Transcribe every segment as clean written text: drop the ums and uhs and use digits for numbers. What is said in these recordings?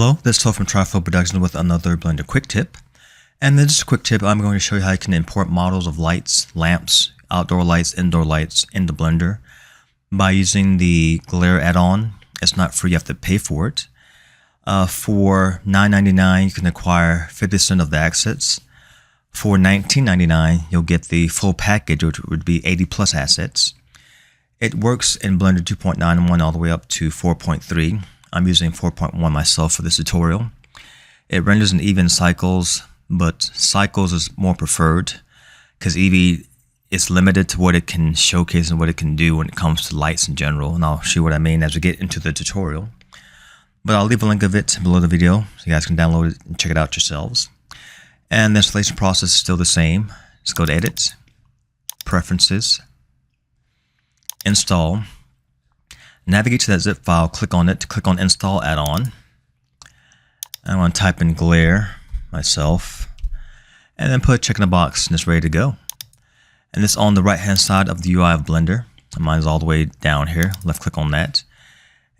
Hello, this is Tola from Triflow Productions with another Blender quick tip. And in this quick tip, I'm going to show you how you can import models of lights, lamps, outdoor lights, indoor lights into Blender by using the glare add-on. It's not free, you have to pay for it. For $9.99, you can acquire 50% of the assets. For $19.99, you'll get the full package, which would be 80 plus assets. It works in Blender 2.91 all the way up to 4.3. I'm using 4.1 myself for this tutorial. It renders in even cycles, but cycles is more preferred because Eevee is limited to what it can showcase and what it can do when it comes to lights in general. And I'll show you what I mean as we get into the tutorial. But I'll leave a link of it below the video so you guys can download it and check it out yourselves. And the installation process is still the same. Just go to Edit, Preferences, Install. Navigate to that zip file, click on it, click on Install Add-on. I want to type in glare myself, and then put a check in the box, and it's ready to go. And it's on the right hand side of the UI of Blender. Mine's all the way down here. Left click on that,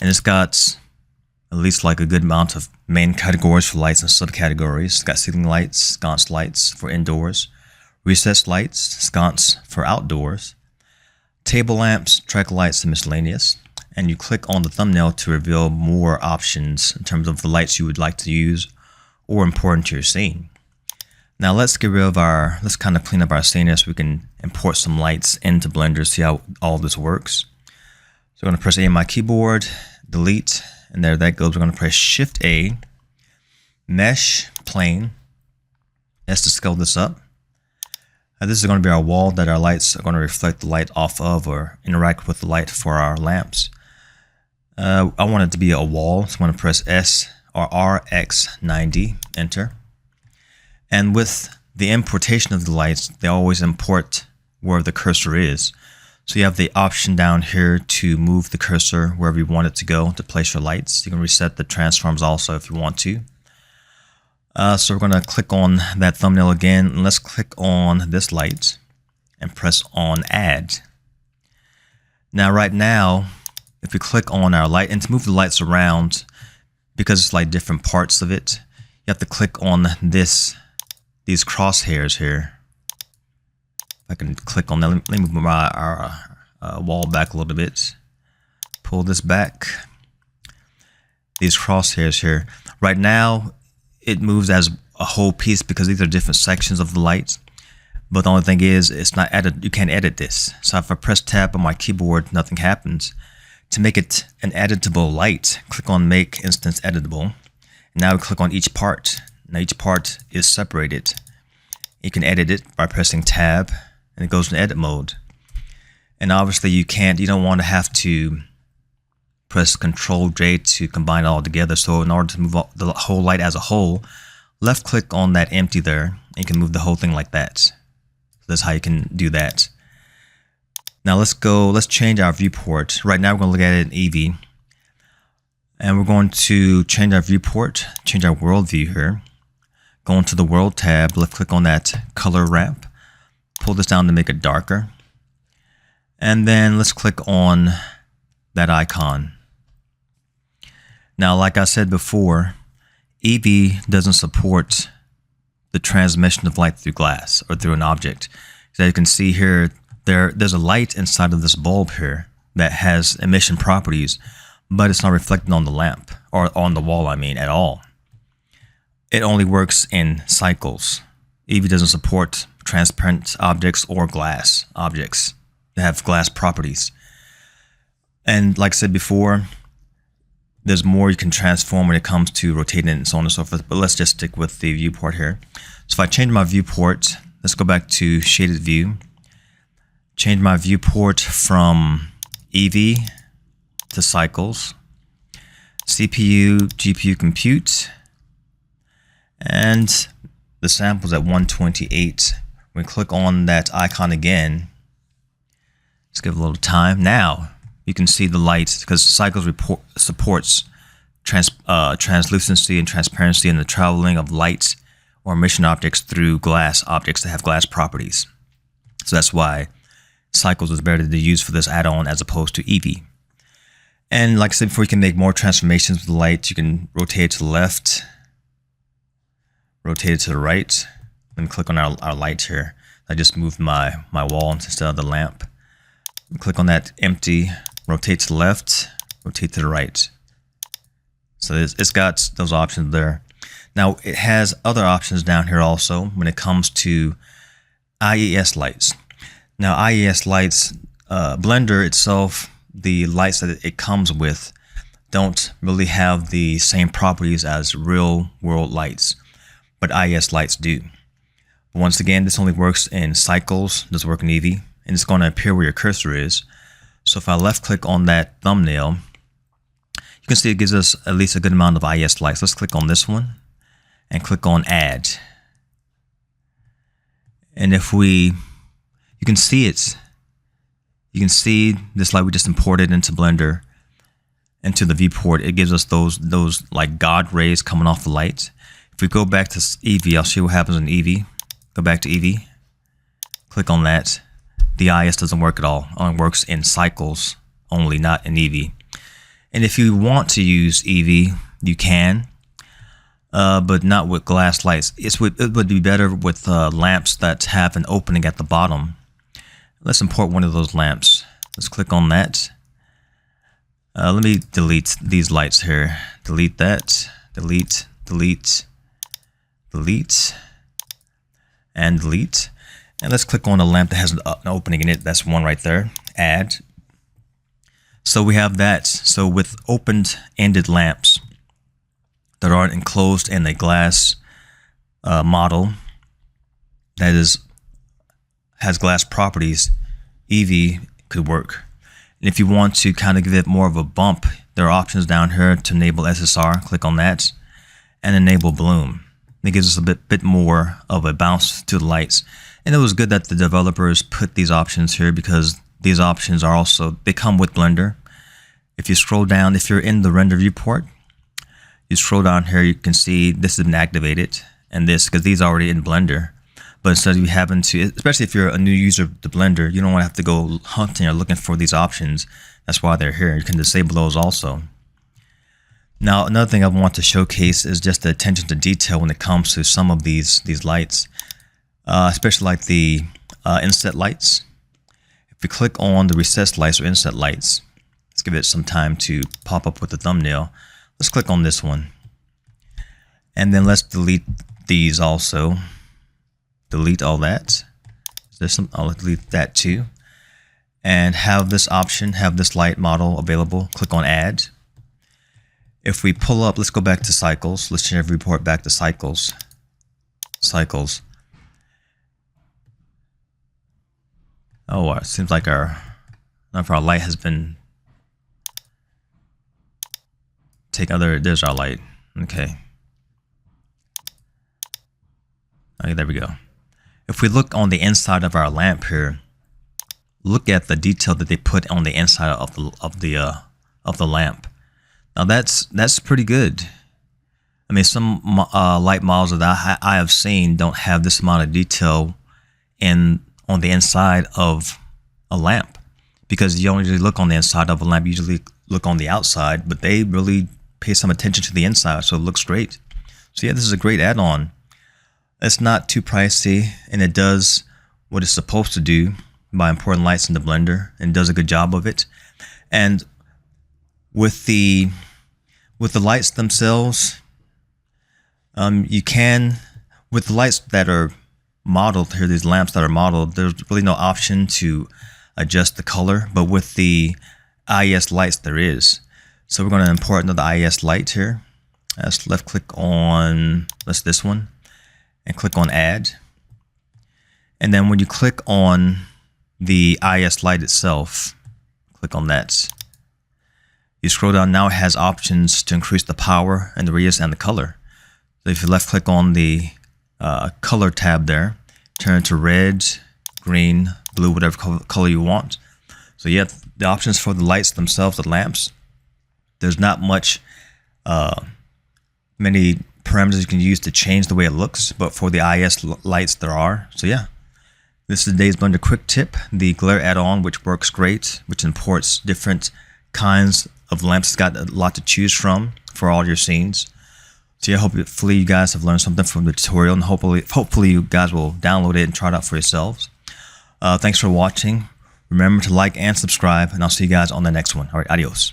and it's got at least like a good amount of main categories for lights and subcategories. It's got ceiling lights, sconce lights for indoors, recessed lights, sconce for outdoors, table lamps, track lights, and miscellaneous. And you click on the thumbnail to reveal more options in terms of the lights you would like to use or import into your scene. Now let's get rid of let's kind of clean up our scene so we can import some lights into Blender, see how all this works. So I'm going to press A on my keyboard, delete, and there that goes. We're going to press Shift A, Mesh, Plane. That's to scale this up. This is going to be our wall that our lights are going to reflect the light off of or interact with the light for our lamps. I want it to be a wall, so I'm going to press S or RX90, enter. And with the importation of the lights, they always import where the cursor is. So you have the option down here to move the cursor wherever you want it to go to place your lights. You can reset the transforms also if you want to. So we're going to click on that thumbnail again, and let's click on this light and press on Add. Now right now, if we click on our light, and to move the lights around, because it's like different parts of it, you have to click on these crosshairs here. I can click on that. Let me move our wall back a little bit. Pull this back. These crosshairs here. Right now, it moves as a whole piece because these are different sections of the light. But the only thing is, it's not edit. You can't edit this. So if I press Tab on my keyboard, nothing happens. To make it an editable light, click on Make Instance Editable. And now we click on each part. Now each part is separated. You can edit it by pressing Tab, and it goes in edit mode. And obviously you don't want to have to press Control J to combine it all together. So in order to move the whole light as a whole, left click on that empty there, and you can move the whole thing like that. So that's how you can do that. Now let's change our viewport. Right now we're going to look at it in Eevee. And we're going to change our viewport, change our world view here. Go into the world tab, left click on that color ramp. Pull this down to make it darker. And then let's click on that icon. Now, like I said before, Eevee doesn't support the transmission of light through glass or through an object. As you can see here, there's a light inside of this bulb here that has emission properties, but it's not reflected on the lamp or on the wall, at all. It only works in cycles. Eevee doesn't support transparent objects or glass objects that have glass properties. And like I said before, there's more you can transform when it comes to rotating it and so on and so forth, but let's just stick with the viewport here. So if I change my viewport, let's go back to shaded view. Change my viewport from Eevee to cycles, CPU, GPU compute, and the sample's at 128. When we click on that icon again, let's give it a little time. Now you can see the lights because cycles supports translucency and transparency and the traveling of lights or emission objects through glass objects that have glass properties. So that's why cycles is better to use for this add-on as opposed to Eevee. And like I said before, you can make more transformations with the light. You can rotate it to the left, rotate it to the right, and click on our light here. I just moved my wall instead of the lamp. Click on that empty, rotate to the left, rotate to the right. So it's got those options there. Now it has other options down here also when it comes to IES lights. Now IES lights, Blender itself, the lights that it comes with don't really have the same properties as real world lights, but IES lights do. But once again, this only works in cycles, doesn't work in Eevee, and it's going to appear where your cursor is. So if I left click on that thumbnail, you can see it gives us at least a good amount of IES lights. Let's click on this one and click on add. And if you can see it. You can see this light we just imported into Blender, into the viewport. It gives us those like God rays coming off the light. If we go back to Eevee, I'll show you what happens in Eevee. Go back to Eevee, click on that. The IS doesn't work at all. It only works in cycles only, not in Eevee. And if you want to use Eevee, you can, but not with glass lights. It would be better with lamps that have an opening at the bottom. Let's import one of those lamps. Let's click on that. Let me delete these lights here. Delete that. Delete, delete, delete, and delete. And let's click on a lamp that has an opening in it. That's one right there. Add. So we have that. So with open-ended lamps that aren't enclosed in a glass model that has glass properties, Eevee could work. And if you want to kind of give it more of a bump, there are options down here to enable SSR. Click on that and enable bloom. It gives us a bit more of a bounce to the lights. And it was good that the developers put these options here, because these options are also, they come with Blender. If you scroll down, if you're in the render viewport, you scroll down here, you can see this has been activated, and this, because these are already in Blender. But instead of you having to, especially if you're a new user of the Blender, you don't want to have to go hunting or looking for these options. That's why they're here. You can disable those also. Now, another thing I want to showcase is just the attention to detail when it comes to some of these lights, especially like the inset lights. If we click on the recessed lights or inset lights, let's give it some time to pop up with the thumbnail. Let's click on this one. And then let's delete these also. Delete all that. I'll delete that too. And have this option, have this light model available. Click on add. If we pull up, let's go back to cycles. Let's change the report back to cycles. Cycles. Oh, it seems like our light has been there's our light. Okay. Okay, there we go. If we look on the inside of our lamp here, look at the detail that they put on the inside of the lamp. Now that's pretty good. I mean, some light models that I have seen don't have this amount of detail on the inside of a lamp, because you don't usually look on the inside of a lamp. You usually look on the outside, but they really pay some attention to the inside, so it looks great. So yeah, this is a great add-on. It's not too pricey, and it does what it's supposed to do by importing lights into Blender, and does a good job of it. And with the lights themselves, you can, with the lights that are modeled here, these lamps that are modeled, there's really no option to adjust the color, but with the IES lights there is. So we're going to import another IES light here. Let's left click on this one and click on add. And then when you click on the IES light itself, click on that. You scroll down, now it has options to increase the power and the radius and the color. So if you left click on the color tab there, turn it to red, green, blue, whatever color you want. So yeah, the options for the lights themselves, the lamps, there's not many parameters you can use to change the way it looks, but for the IES lights there are. So yeah, this is today's Blender quick tip, the glare add-on, which works great, which imports different kinds of lamps. It's got a lot to choose from for all your scenes. So yeah, hopefully you guys have learned something from the tutorial, and hopefully you guys will download it and try it out for yourselves. Thanks for watching. Remember to like and subscribe, and I'll see you guys on the next one. All right, adios.